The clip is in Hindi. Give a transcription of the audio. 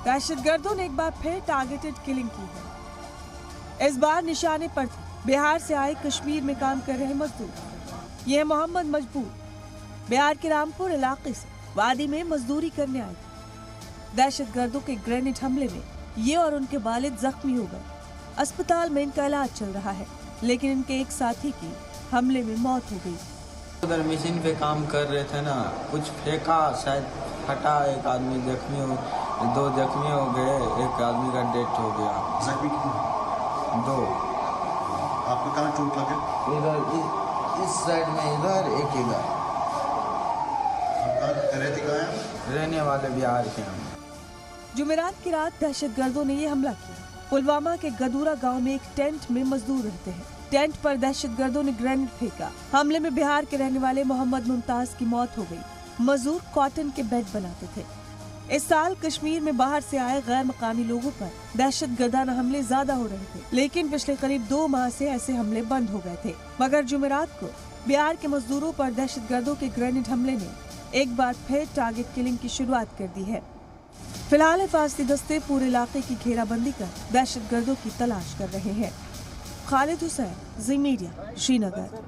दहशतगर्दों ने एक बार फिर टारगेटेड किलिंग की है। इस बार निशाने पर थे बिहार से आए कश्मीर में काम कर रहे मजदूर। ये है मोहम्मद मजबूर। बिहार के रामपुर इलाके से वादी में मजदूरी करने आए थे। दहशतगर्दों के ग्रेनेड हमले में ये और उनके वालिद जख्मी हो गए। अस्पताल में इनका इलाज चल रहा है, लेकिन इनके एक साथी की हमले में मौत हो गई। उधर मशीन पे काम कर रहे थे ना, कुछ फेंका, शायद फटा, एक आदमी जख्मी हो, 2 जख्मी हो गए, एक आदमी का डेथ हो गया। जख्मी कितने? 2। आपको कहाँ चोट लगे? इधर इस साइड में, इधर एक इधर। रहने वाले बिहार के हम। जुमेरात की रात दहशतगर्दों ने ये हमला किया। पुलवामा के गदूरा गांव में एक टेंट में मजदूर रहते हैं। टेंट पर दहशतगर्दों ने ग्रेनेड फेंका। हमले में बिहार के रहने वाले मोहम्मद मुमताज की मौत हो गई। मजदूर कॉटन के बेड बनाते थे। इस साल कश्मीर में बाहर से आए गैर मकामी लोगों पर दहशतगर्दाना हमले ज्यादा हो रहे थे, लेकिन पिछले करीब 2 माह से ऐसे हमले बंद हो गए थे। मगर जुमेरात को बिहार के मजदूरों पर दहशतगर्दों के ग्रेनेड हमले ने एक बार फिर टारगेट किलिंग की शुरुआत कर दी है। फिलहाल हिफाजती दस्ते पूरे इलाके की घेराबंदी कर दहशतगर्दों की तलाश कर रहे हैं। खालिद हुसैन, जी मीडिया, श्रीनगर।